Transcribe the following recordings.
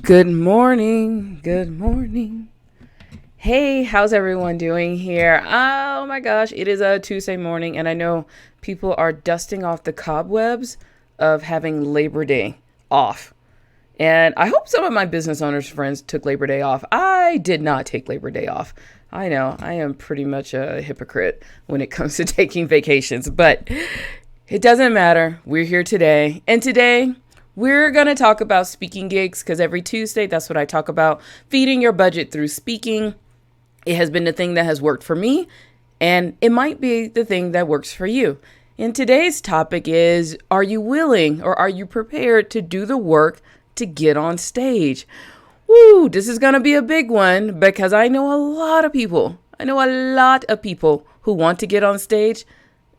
Good morning. Good morning. Hey, how's everyone doing here? Oh my gosh, it is a Tuesday morning, and I know people are dusting off the cobwebs of having Labor Day off. And I hope some of my business owners' friends took Labor Day off. I did not take Labor Day off. I know I am pretty much a hypocrite when it comes to taking vacations, but it doesn't matter. We're here today. And today, we're going to talk about speaking gigs because every Tuesday, that's what I talk about. Feeding your budget through speaking. It has been the thing that has worked for me, and it might be the thing that works for you. And today's topic is, are you willing or are you prepared to do the work to get on stage? Woo, this is going to be a big one because I know a lot of people. Who want to get on stage,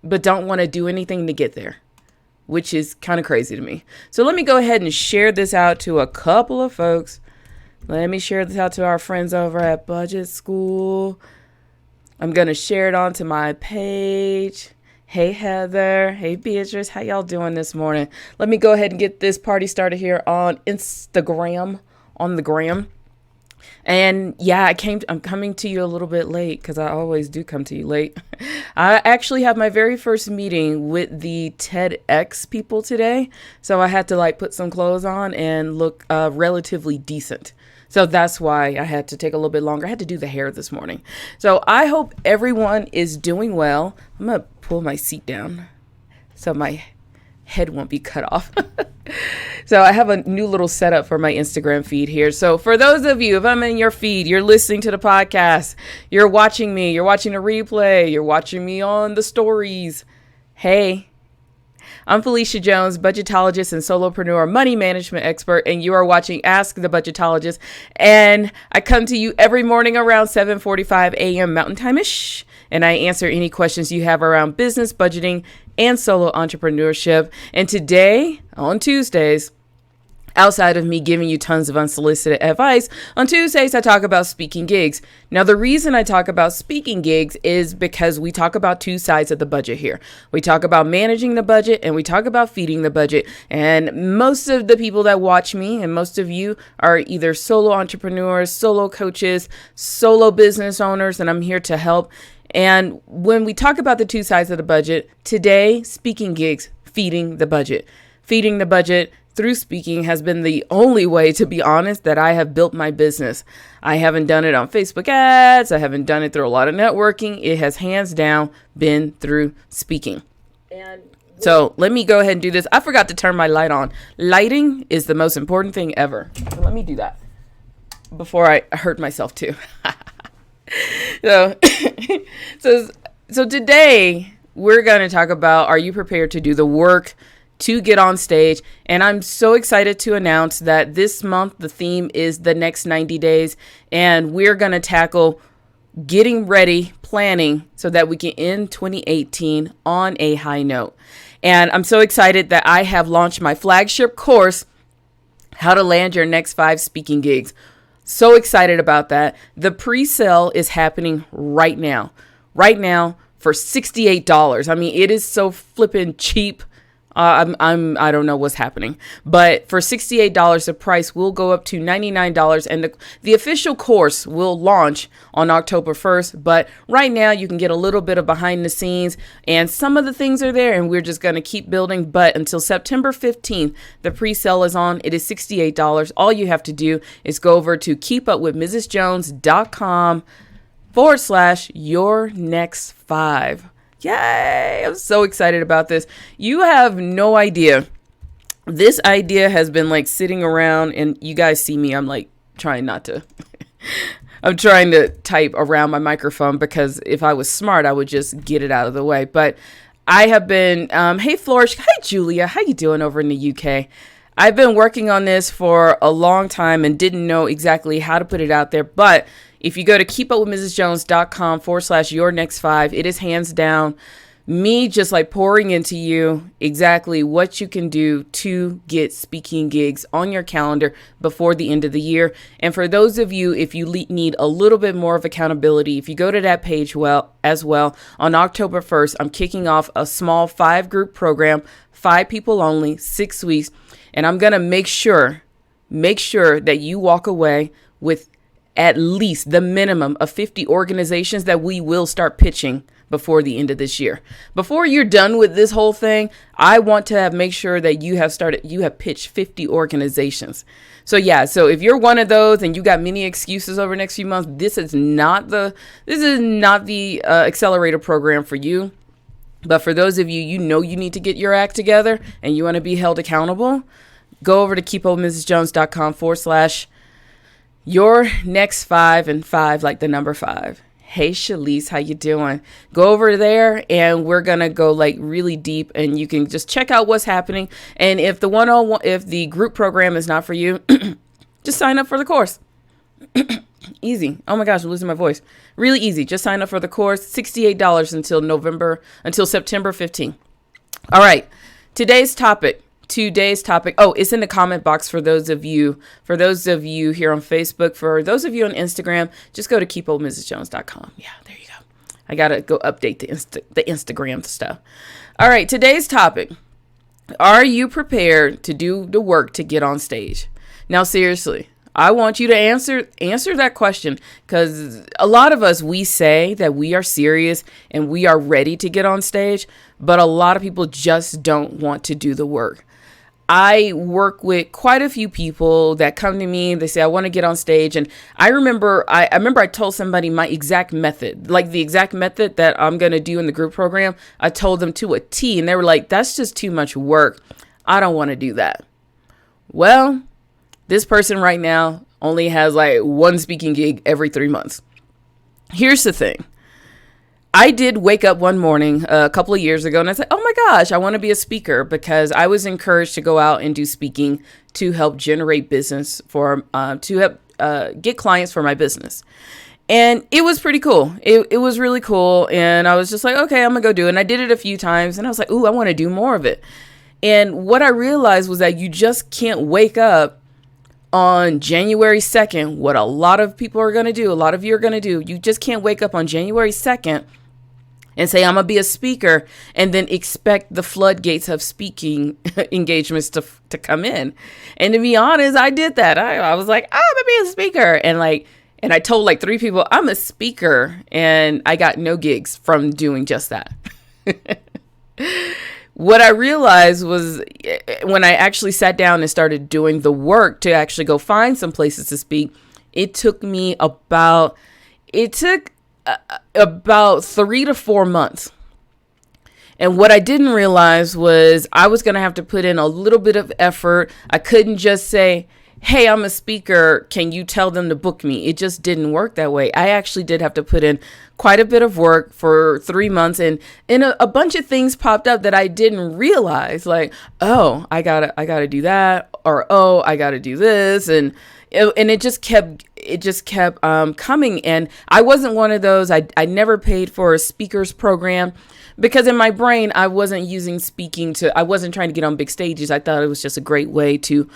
but don't want to do anything to get there, which is kind of crazy to me. So let me go ahead and share this out to a couple of folks. Let me share this out to our friends over at Budget School. I'm going to share it onto my page. Hey, Heather. Hey, Beatrice. How y'all doing this morning? Let me go ahead and get this party started here on Instagram, on the gram. And yeah, I'm coming to you a little bit late because I always do come to you late. I actually have my very first meeting with the TEDx people today. So I had to put some clothes on and look relatively decent. So that's why I had to take a little bit longer. I had to do the hair this morning. So I hope everyone is doing well. I'm going to pull my seat down so my head won't be cut off. So I have a new little setup for my Instagram feed here. So for those of you, if I'm in your feed, you're listening to the podcast, you're watching me, you're watching a replay, you're watching me on the stories. Hey, I'm Phylecia Jones, budgetologist and solopreneur money management expert, and you are watching Ask the Budgetologist. And I come to you every morning around 7:45 a.m. Mountain Time-ish, and I answer any questions you have around business, budgeting, and solo entrepreneurship. And today, on Tuesdays, outside of me giving you tons of unsolicited advice, on Tuesdays, I talk about speaking gigs. Now, the reason I talk about speaking gigs is because we talk about two sides of the budget here. We talk about managing the budget and we talk about feeding the budget. And most of the people that watch me and most of you are either solo entrepreneurs, solo coaches, solo business owners, and I'm here to help. And when we talk about the two sides of the budget, today, speaking gigs, feeding the budget. Feeding the budget through speaking has been the only way, to be honest, that I have built my business. I haven't done it on Facebook ads. I haven't done it through a lot of networking. It has hands down been through speaking. So let me go ahead and do this. I forgot to turn my light on. Lighting is the most important thing ever. So let me do that before I hurt myself too. So today we're going to talk about, are you prepared to do the work to get on stage? And I'm so excited to announce that this month the theme is the next 90 days, and we're going to tackle getting ready, planning so that we can end 2018 on a high note. And I'm so excited that I have launched my flagship course, How to Land Your Next 5 Speaking Gigs. So excited about that. The pre-sale is happening right now for $68. I mean, it is so flippin' cheap. I don't know what's happening, but for $68, the price will go up to $99, and the official course will launch on October 1st. But right now you can get a little bit of behind the scenes, and some of the things are there, and we're just going to keep building. But until September 15th, the pre-sale is on. It is $68. All you have to do is go over to keepupwithmrsjones.com/your-next-5. Yay! I'm so excited about this. You have no idea. This idea has been sitting around, and you guys see me. I'm trying not to. I'm trying to type around my microphone because if I was smart, I would just get it out of the way. But I have been, hey Flourish, hi Julia, how you doing over in the UK? I've been working on this for a long time and didn't know exactly how to put it out there, but if you go to keepupwithmrsjones.com/your-next-5, it is hands down me just pouring into you exactly what you can do to get speaking gigs on your calendar before the end of the year. And for those of you, if you need a little bit more of accountability, if you go to that page as well, on October 1st, I'm kicking off a small 5-group program, 5 people only, 6 weeks. And I'm going to make sure make sure that you walk away with at least the minimum of 50 organizations that we will start pitching before the end of this year. Before you're done with this whole thing, I want to make sure that you have pitched 50 organizations. So if you're one of those and you got many excuses over the next few months, this is not the accelerator program for you. But for those of you, you need to get your act together and you want to be held accountable, go over to keepopmrsjones.com/your next 5 and 5, like the number 5. Hey, Shalise, how you doing? Go over there and we're going to go like really deep and you can just check out what's happening. And if if the group program is not for you, just sign up for the course. Easy. Oh my gosh, I'm losing my voice. Really easy. Just sign up for the course. $68 until September 15th. All right. Today's topic. Oh, it's in the comment box for those of you here on Facebook. For those of you on Instagram, just go to keepopmrsjones.com. Yeah, there you go. I got to go update the Instagram stuff. All right. Today's topic. Are you prepared to do the work to get on stage? Now, seriously, I want you to answer that question, because a lot of us, we say that we are serious and we are ready to get on stage, but a lot of people just don't want to do the work. I work with quite a few people that come to me. They say, I want to get on stage. And I remember I told somebody my exact method, like the exact method that I'm going to do in the group program. I told them to a T, and they were like, that's just too much work. I don't want to do that. Well, this person right now only has like one speaking gig every 3 months. Here's the thing. I did wake up one morning a couple of years ago and I said, oh my gosh, I want to be a speaker, because I was encouraged to go out and do speaking to help generate business to help get clients for my business. And it was pretty cool. It was really cool. And I was just like, okay, I'm gonna go do it. And I did it a few times and I was like, ooh, I want to do more of it. And what I realized was that you just can't wake up on January 2nd, what a lot of people are going to do, a lot of you are going to do. You just can't wake up on January 2nd and say, I'm going to be a speaker, and then expect the floodgates of speaking engagements to come in. And to be honest, I did that. I was like, I'm going to be a speaker. And I told like 3 people, I'm a speaker, and I got no gigs from doing just that. What I realized was when I actually sat down and started doing the work to actually go find some places to speak, it took about 3 to 4 months. And what I didn't realize was I was going to have to put in a little bit of effort. I couldn't just say, hey, I'm a speaker. Can you tell them to book me? It just didn't work that way. I actually did have to put in quite a bit of work for 3 months, and a bunch of things popped up that I didn't realize, like, oh, I gotta do that, or oh, I gotta do this, and it just kept coming. And I wasn't one of those. I never paid for a speaker's program, because in my brain I wasn't using speaking I wasn't trying to get on big stages. I thought it was just a great way to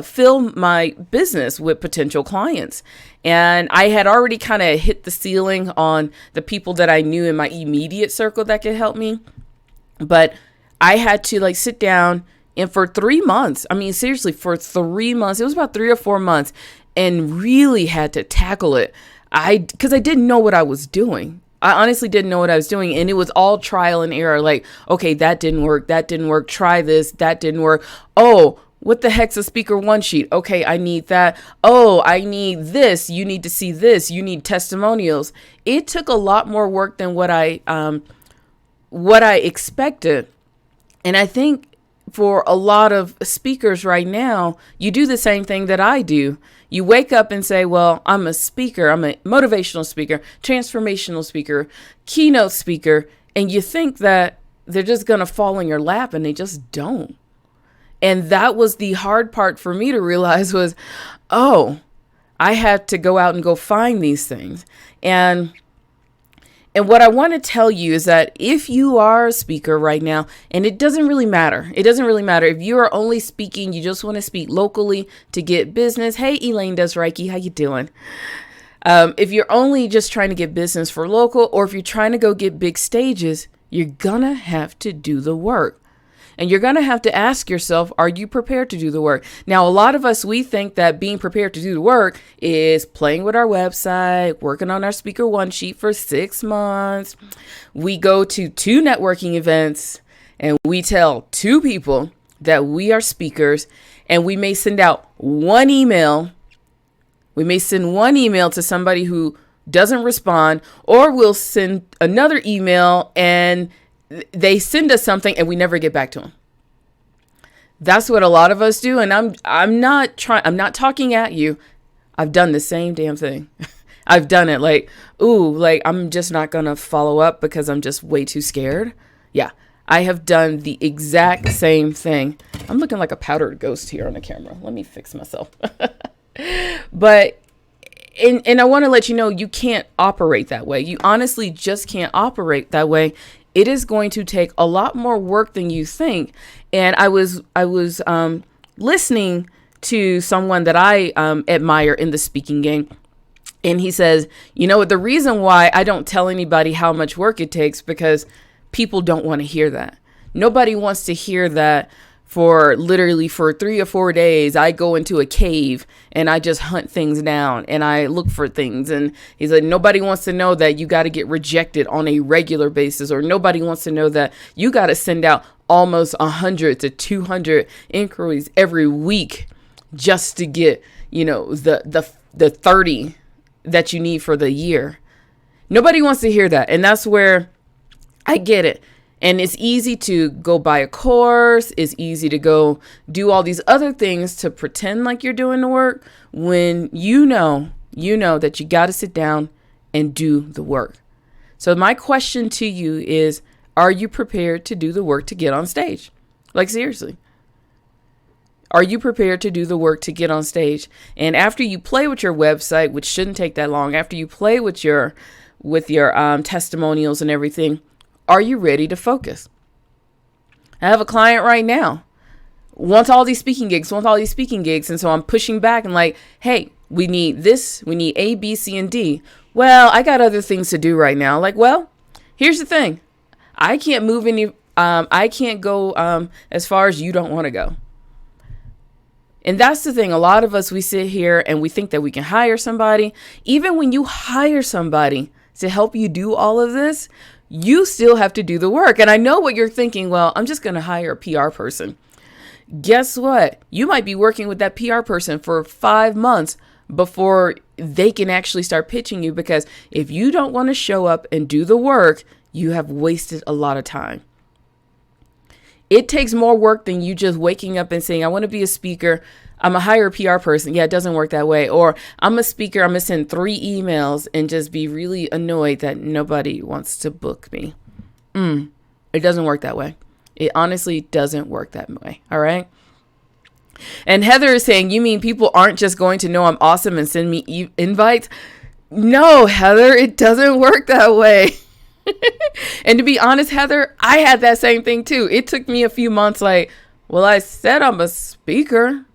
fill my business with potential clients. And I had already kind of hit the ceiling on the people that I knew in my immediate circle that could help me. But I had to like sit down, and for 3 months, I mean, seriously, for 3 months, it was about 3 or 4 months, and really had to tackle it. Because I didn't know what I was doing. I honestly didn't know what I was doing. And it was all trial and error. Like, okay, that didn't work. Try this. That didn't work. Oh, what the heck's a speaker one sheet? Okay, I need that. Oh, I need this. You need to see this. You need testimonials. It took a lot more work than what I expected. And I think for a lot of speakers right now, you do the same thing that I do. You wake up and say, well, I'm a speaker. I'm a motivational speaker, transformational speaker, keynote speaker. And you think that they're just going to fall in your lap, and they just don't. And that was the hard part for me to realize was, oh, I had to go out and go find these things. And what I want to tell you is that if you are a speaker right now, and it doesn't really matter. It doesn't really matter. If you are only speaking, you just want to speak locally to get business. Hey, Elaine Does Reiki, how you doing? If you're only just trying to get business for local, or if you're trying to go get big stages, you're gonna have to do the work. And you're going to have to ask yourself, are you prepared to do the work? Now, a lot of us, we think that being prepared to do the work is playing with our website, working on our speaker one sheet for 6 months. We go to 2 networking events and we tell 2 people that we are speakers, and we may send out 1 email. We may send 1 email to somebody who doesn't respond, or we'll send another email and they send us something and we never get back to them. That's what a lot of us do. And I'm not talking at you. I've done the same damn thing. I've done it like, I'm just not going to follow up because I'm just way too scared. Yeah, I have done the exact same thing. I'm looking like a powdered ghost here on the camera. Let me fix myself. But and I want to let you know, you can't operate that way. You honestly just can't operate that way. It is going to take a lot more work than you think. And I was listening to someone that I admire in the speaking game. And he says, the reason why I don't tell anybody how much work it takes, because people don't want to hear that. Nobody wants to hear that. For 3 or 4 days, I go into a cave and I just hunt things down and I look for things. And he's like, nobody wants to know that you got to get rejected on a regular basis, or nobody wants to know that you got to send out almost 100 to 200 inquiries every week just to get, the 30 that you need for the year. Nobody wants to hear that. And that's where I get it. And it's easy to go buy a course. It's easy to go do all these other things to pretend like you're doing the work when you know that you got to sit down and do the work. So my question to you is, are you prepared to do the work to get on stage? Like, seriously. Are you prepared to do the work to get on stage? And after you play with your website, which shouldn't take that long, after you play with your testimonials and everything, are you ready to focus? I have a client right now, wants all these speaking gigs. And so I'm pushing back and like, hey, we need this. We need A, B, C, and D. Well, I got other things to do right now. Like, well, here's the thing. I can't move I can't go as far as you don't want to go. And that's the thing. A lot of us, we sit here and we think that we can hire somebody. Even when you hire somebody to help you do all of this, you still have to do the work. And I know what you're thinking. Well, I'm just going to hire a PR person. Guess what? You might be working with that PR person for 5 months before they can actually start pitching you, because if you don't want to show up and do the work, you have wasted a lot of time. It takes more work than you just waking up and saying, I want to be a speaker. I'm a hire a PR person. Yeah, it doesn't work that way. Or I'm a speaker. I'm going to send 3 emails and just be really annoyed that nobody wants to book me. It doesn't work that way. It honestly doesn't work that way. All right. And Heather is saying, you mean people aren't just going to know I'm awesome and send me invites? No, Heather, it doesn't work that way. And to be honest, Heather, I had that same thing too. It took me a few months. Like, well, I said I'm a speaker.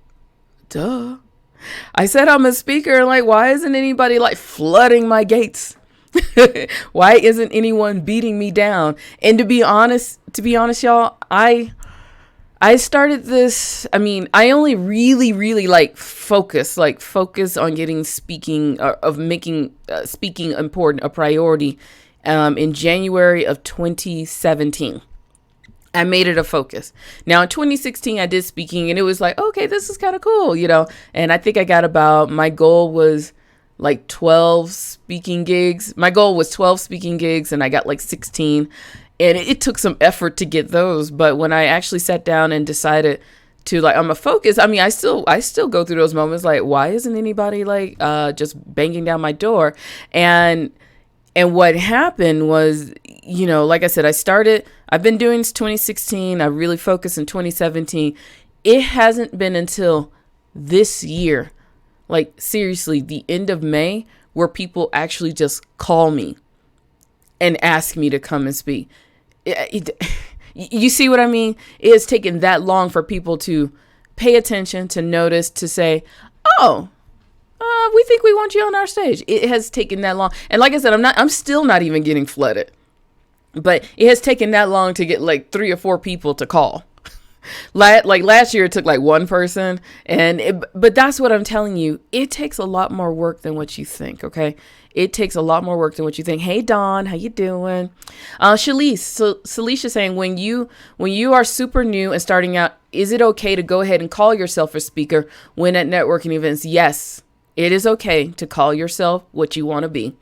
Duh. I said I'm a speaker. Like, why isn't anybody like flooding my gates? Why isn't anyone beating me down? And to be honest, y'all, I started this. I mean, I only really focus on getting speaking of making speaking important a priority. In January of 2017, I made it a focus. Now in 2016, I did speaking and it was like, okay, this is kind of cool, and I think I got my goal was like 12 speaking gigs. My goal was 12 speaking gigs and I got like 16, and it took some effort to get those. But when I actually sat down and decided to I'm a focus, I mean, I still go through those moments. Like, why isn't anybody just banging down my door? And what happened was, like I said, I've been doing this 2016. I really focused in 2017. It hasn't been until this year, like seriously, the end of May, where people actually just call me and ask me to come and speak. You see what I mean? It has taken that long for people to pay attention, to notice, to say, oh, we think we want you on our stage. It has taken that long. And like I said, I'm still not even getting flooded, but it has taken that long to get like 3 or 4 people to call. Like last year, it took like one person, but that's what I'm telling you. It takes a lot more work than what you think. Okay, it takes a lot more work than what you think. Hey Dawn, how you doing? Celicia saying when you are super new and starting out, is it okay to go ahead and call yourself a speaker when at networking events? Yes, it is okay to call yourself what you want to be.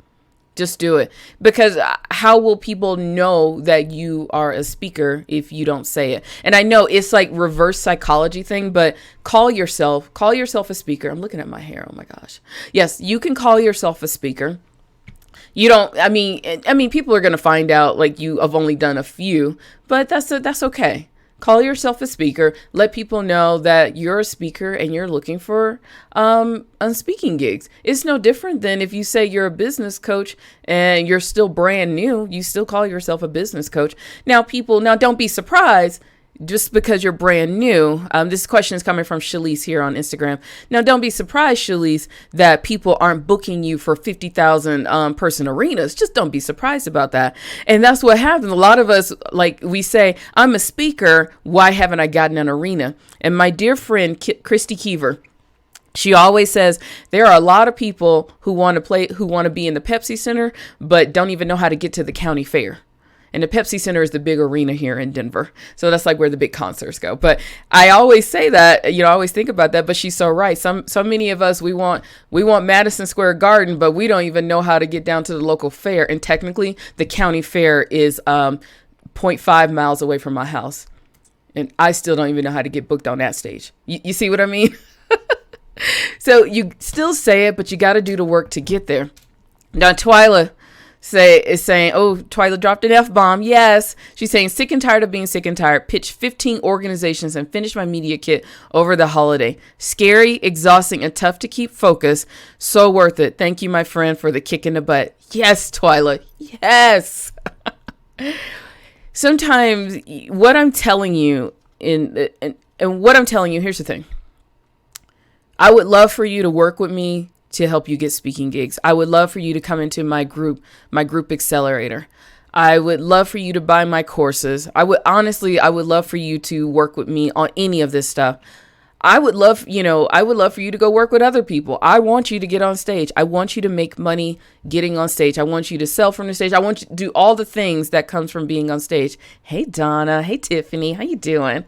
Just do it, because how will people know that you are a speaker if you don't say it? And I know it's like reverse psychology thing, but call yourself a speaker. I'm looking at my hair. Oh my gosh. Yes, you can call yourself a speaker. You don't, I mean, people are going to find out like you have only done a few, but that's okay. Call yourself a speaker. Let people know that you're a speaker and you're looking for speaking gigs. It's no different than if you say you're a business coach and you're still brand new. You still call yourself a business coach. Now, don't be surprised just because you're brand new. This question is coming from Shalise here on Instagram. Now, don't be surprised, Shalise, that people aren't booking you for 50,000 person arenas. Just don't be surprised about that. And that's what happens. A lot of us, like we say, I'm a speaker. Why haven't I gotten an arena? And my dear friend, Christy Keever, she always says there are a lot of people who want to be in the Pepsi Center, but don't even know how to get to the county fair. And the Pepsi Center is the big arena here in Denver. So that's like where the big concerts go. But I always say that, I always think about that, but she's so right. So many of us, we want Madison Square Garden, but we don't even know how to get down to the local fair. And technically the county fair is 0.5 miles away from my house. And I still don't even know how to get booked on that stage. You see what I mean? So you still say it, but you got to do the work to get there. Now, Twyla is saying, oh, Twyla dropped an F-bomb. Yes. She's saying, sick and tired of being sick and tired. Pitched 15 organizations and finished my media kit over the holiday. Scary, exhausting, and tough to keep focused. So worth it. Thank you, my friend, for the kick in the butt. Yes, Twyla. Yes. Sometimes what I'm telling you and what I'm telling you, here's the thing. I would love for you to work with me to help you get speaking gigs. I would love for you to come into my group accelerator. I would love for you to buy my courses. I would love for you to work with me on any of this stuff. I would love for you to go work with other people. I want you to get on stage. I want you to make money getting on stage. I want you to sell from the stage. I want you to do all the things that comes from being on stage. Hey, Donna. Hey, Tiffany. How you doing?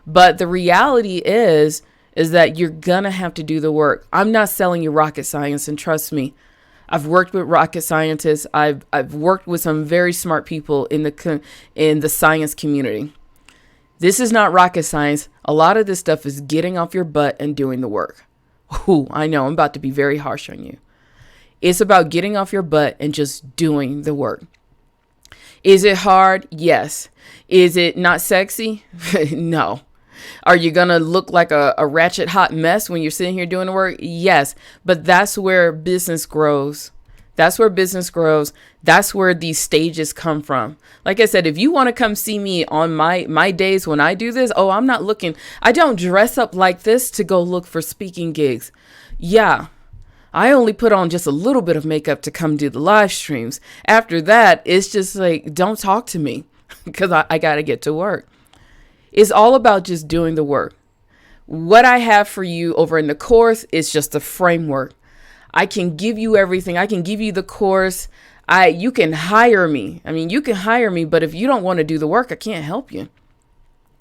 But the reality is that you're going to have to do the work. I'm not selling you rocket science, and trust me, I've worked with rocket scientists. I've worked with some very smart people in the science community. This is not rocket science. A lot of this stuff is getting off your butt and doing the work. Ooh, I know I'm about to be very harsh on you. It's about getting off your butt and just doing the work. Is it hard? Yes. Is it not sexy? No. Are you going to look like a ratchet hot mess when you're sitting here doing the work? Yes. But that's where business grows. That's where business grows. That's where these stages come from. Like I said, if you want to come see me on my days when I do this, I don't dress up like this to go look for speaking gigs. Yeah. I only put on just a little bit of makeup to come do the live streams. After that, it's just like, don't talk to me because I got to get to work. It's all about just doing the work. What I have for you over in the course is just a framework. I can give you everything. I can give you the course. You can hire me. You can hire me, but if you don't want to do the work, I can't help you.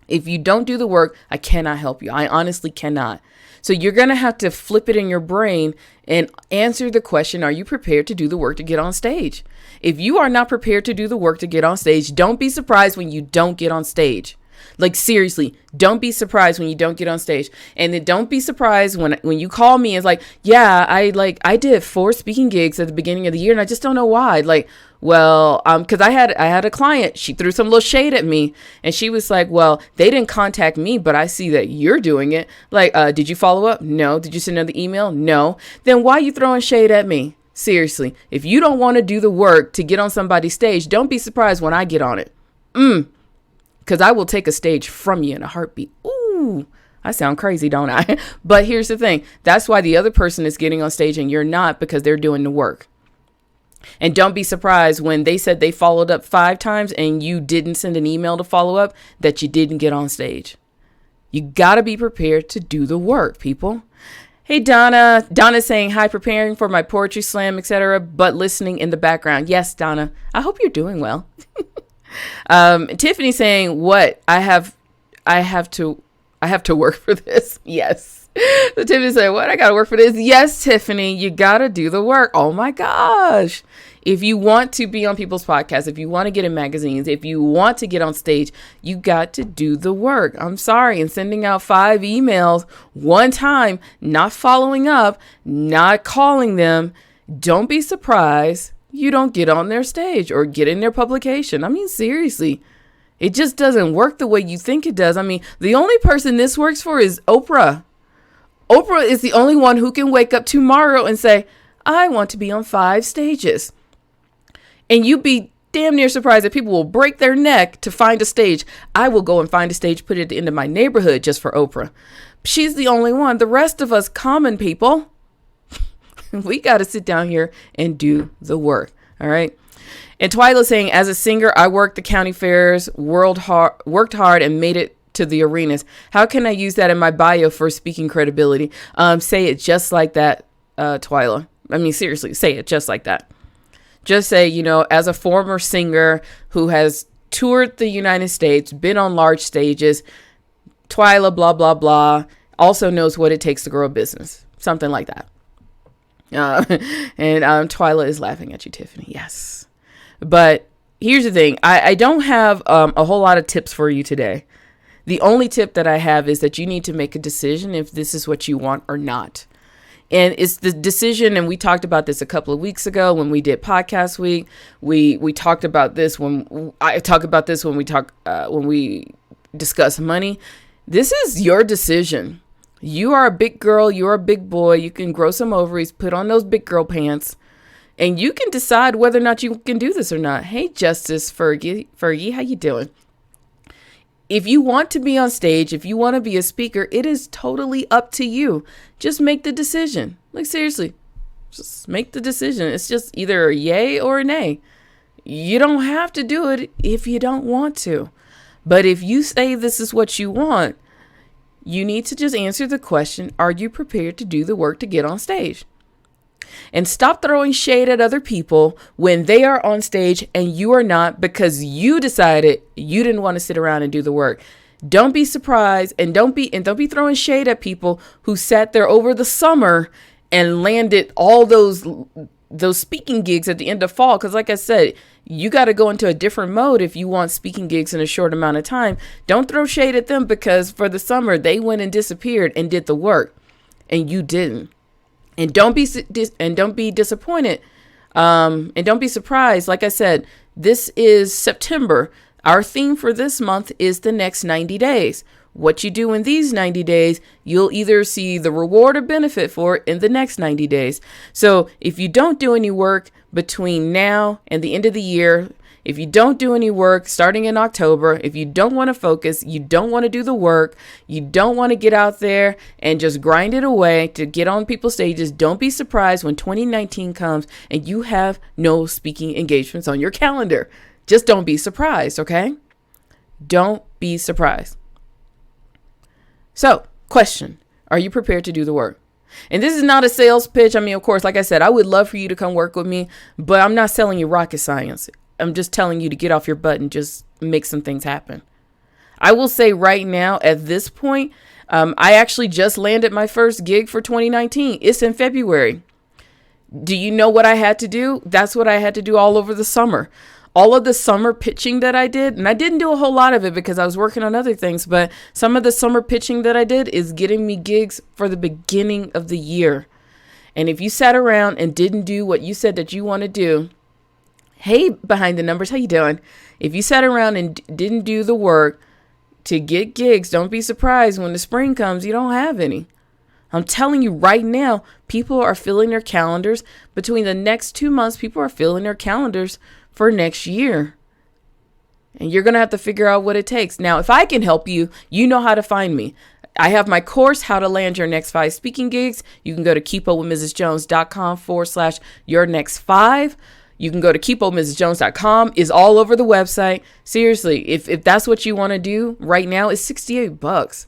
If you don't do the work, I cannot help you. I honestly cannot. So you're going to have to flip it in your brain and answer the question, are you prepared to do the work to get on stage? If you are not prepared to do the work to get on stage, don't be surprised when you don't get on stage. Like, seriously, don't be surprised when you don't get on stage. And then don't be surprised when you call me and it's like, yeah, I did 4 speaking gigs at the beginning of the year and I just don't know why. Like, well, cause I had a client, she threw some little shade at me and she was like, well, they didn't contact me, but I see that you're doing it. Like, did you follow up? No. Did you send another email? No. Then why are you throwing shade at me? Seriously, if you don't want to do the work to get on somebody's stage, don't be surprised when I get on it. Because I will take a stage from you in a heartbeat. Ooh, I sound crazy, don't I? But here's the thing. That's why the other person is getting on stage and you're not, because they're doing the work. And don't be surprised when they said they followed up 5 times and you didn't send an email to follow up, that you didn't get on stage. You got to be prepared to do the work, people. Hey, Donna. Donna's saying, hi, preparing for my poetry slam, etc., but listening in the background. Yes, Donna. I hope you're doing well. Tiffany saying, what? I have to work for this. Yes. So Tiffany said, what? I got to work for this. Yes, Tiffany, you got to do the work. Oh my gosh. If you want to be on people's podcasts, if you want to get in magazines, if you want to get on stage, you got to do the work. I'm sorry. And sending out 5 emails one time, not following up, not calling them. Don't be surprised you don't get on their stage or get in their publication. I mean, seriously, it just doesn't work the way you think it does. I mean, the only person this works for is Oprah. Oprah is the only one who can wake up tomorrow and say, I want to be on 5 stages. And you'd be damn near surprised that people will break their neck to find a stage. I will go and find a stage, put it at the end of my neighborhood just for Oprah. She's the only one. The rest of us common people, we got to sit down here and do the work. All right. And Twyla saying, as a singer, I worked the county fairs, worked hard and made it to the arenas. How can I use that in my bio for speaking credibility? Say it just like that, Twyla. I mean, seriously, say it just like that. Just say, as a former singer who has toured the United States, been on large stages, Twyla, blah, blah, blah, also knows what it takes to grow a business. Something like that. And Twyla is laughing at you, Tiffany. Yes. But here's the thing. I don't have a whole lot of tips for you today. The only tip that I have is that you need to make a decision if this is what you want or not. And it's the decision, and we talked about this a couple of weeks ago when we did podcast week. We talked about this when we discuss money. This is your decision. You are a big girl. You're a big boy. You can grow some ovaries, put on those big girl pants, and you can decide whether or not you can do this or not. Hey, Justice Fergie, how you doing? If you want to be on stage, if you want to be a speaker, it is totally up to you. Just make the decision. Like, seriously, just make the decision. It's just either a yay or a nay. You don't have to do it if you don't want to. But if you say this is what you want, you need to just answer the question, are you prepared to do the work to get on stage? And stop throwing shade at other people when they are on stage and you are not, because you decided you didn't want to sit around and do the work. Don't be surprised, and don't be throwing shade at people who sat there over the summer and landed all those speaking gigs at the end of fall. Because like I said, you got to go into a different mode if you want speaking gigs in a short amount of time. Don't throw shade at them because for the summer they went and disappeared and did the work and you didn't. And don't be disappointed. And don't be surprised. Like I said, this is September. Our theme for this month is the next 90 days. What you do in these 90 days, you'll either see the reward or benefit for it in the next 90 days. So if you don't do any work between now and the end of the year, if you don't do any work starting in October, if you don't want to focus, you don't want to do the work, you don't want to get out there and just grind it away to get on people's stages, don't be surprised when 2019 comes and you have no speaking engagements on your calendar. Just don't be surprised, okay? Don't be surprised. So, question, are you prepared to do the work? And this is not a sales pitch. I mean, of course, like I said, I would love for you to come work with me, but I'm not selling you rocket science. I'm just telling you to get off your butt and just make some things happen. I will say right now, at this point, I actually just landed my first gig for 2019. It's in February. Do you know what I had to do? That's what I had to do all over the summer. All of the summer pitching that I did, and I didn't do a whole lot of it because I was working on other things, but some of the summer pitching that I did is getting me gigs for the beginning of the year. And if you sat around and didn't do what you said that you want to do, hey, behind the numbers, how you doing? If you sat around and didn't do the work to get gigs, don't be surprised when the spring comes, you don't have any. I'm telling you right now, people are filling their calendars. Between the next 2 months, people are filling their calendars for next year. And you're going to have to figure out what it takes. Now, if I can help you, you know how to find me. I have my course, How to Land Your Next 5 Speaking Gigs. You can go to keepupwithmrsjones.com/your next 5. You can go to keepupwithmrsjones.com. Is all over the website. Seriously, if that's what you want to do right now, it's $68.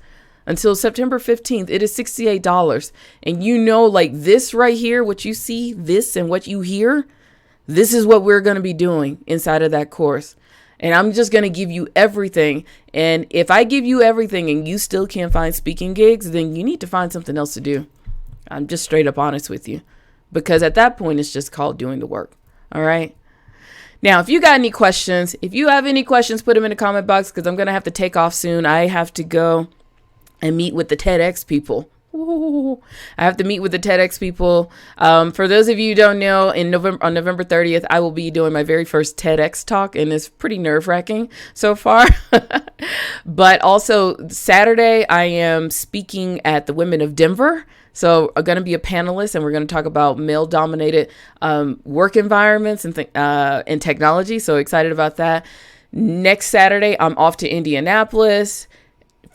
until September 15th. It is $68. And you know, like this right here, what you see, this and what you hear, this is what we're going to be doing inside of that course. And I'm just going to give you everything. And if I give you everything and you still can't find speaking gigs, then you need to find something else to do. I'm just straight up honest with you, because at that point, it's just called doing the work. All right. Now, if you got any questions, if you have any questions, put them in the comment box, because I'm going to have to take off soon. I have to go and meet with the TEDx people. Ooh, I have to meet with the TEDx people. For those of you who don't know, on November 30th, I will be doing my very first TEDx talk, and it's pretty nerve-wracking so far. But also Saturday, I am speaking at the Women of Denver. So I'm going to be a panelist, and we're going to talk about male-dominated work environments and technology. So excited about that. Next Saturday, I'm off to Indianapolis.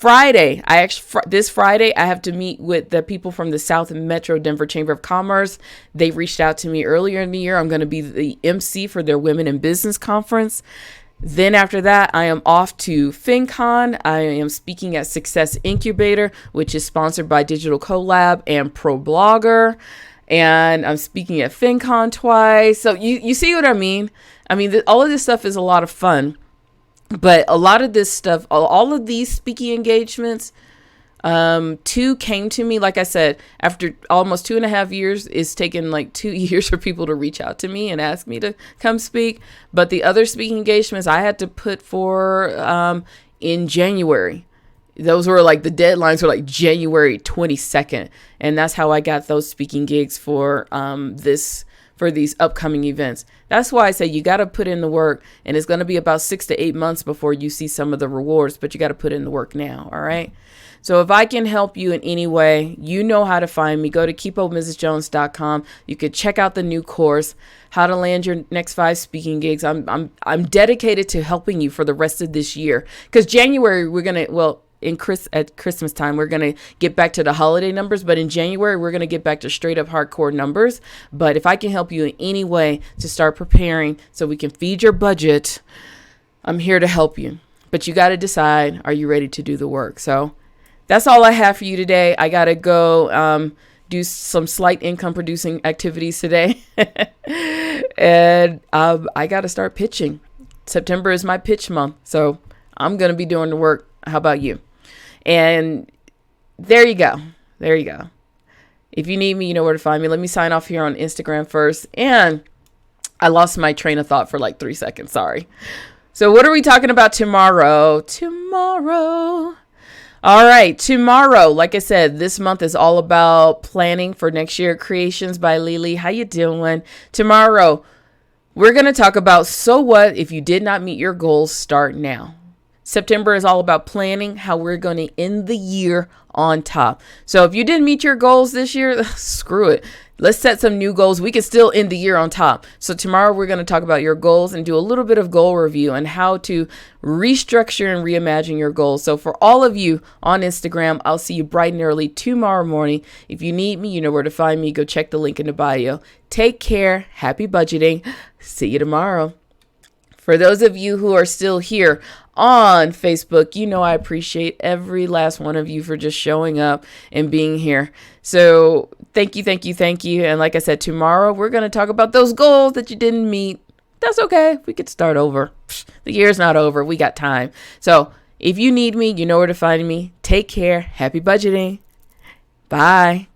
This Friday, I have to meet with the people from the South Metro Denver Chamber of Commerce. They reached out to me earlier in the year. I'm going to be the MC for their Women in Business Conference. Then after that, I am off to FinCon. I am speaking at Success Incubator, which is sponsored by Digital Collab and ProBlogger. And I'm speaking at FinCon twice. So you see what I mean? I mean, all of this stuff is a lot of fun. But a lot of this stuff, all of these speaking engagements, two came to me, like I said, after almost 2.5 years. It's taken like 2 years for people to reach out to me and ask me to come speak. But the other speaking engagements I had to put for in January. Those were like the deadlines were like January 22nd. And that's how I got those speaking gigs for these upcoming events. That's why I say you got to put in the work, and it's going to be about 6 to 8 months before you see some of the rewards, but you got to put in the work now. All right. So if I can help you in any way, you know how to find me. Go to keepupmrsjones.com. You could check out the new course, how to land your next 5 speaking gigs. I'm dedicated to helping you for the rest of this year, because January we're going to, at Christmas time, we're going to get back to the holiday numbers. But in January, we're going to get back to straight up hardcore numbers. But if I can help you in any way to start preparing so we can feed your budget, I'm here to help you. But you got to decide, are you ready to do the work? So that's all I have for you today. I got to go do some slight income producing activities today. And I got to start pitching. September is my pitch month. So I'm going to be doing the work. How about you? And there you go. There you go. If you need me, you know where to find me. Let me sign off here on Instagram first. And I lost my train of thought for like 3 seconds. Sorry. So what are we talking about tomorrow? Tomorrow. All right. Tomorrow, like I said, this month is all about planning for next year. Creations by Lily. How you doing? Tomorrow, we're going to talk about, so what if you did not meet your goals? Start now. September is all about planning how we're going to end the year on top. So if you didn't meet your goals this year, screw it. Let's set some new goals. We can still end the year on top. So tomorrow we're going to talk about your goals and do a little bit of goal review and how to restructure and reimagine your goals. So for all of you on Instagram, I'll see you bright and early tomorrow morning. If you need me, you know where to find me. Go check the link in the bio. Take care. Happy budgeting. See you tomorrow. For those of you who are still here on Facebook, you know I appreciate every last one of you for just showing up and being here. So thank you, thank you, thank you. And like I said, tomorrow we're going to talk about those goals that you didn't meet. That's okay. We could start over. The year's not over. We got time. So if you need me, you know where to find me. Take care. Happy budgeting. Bye.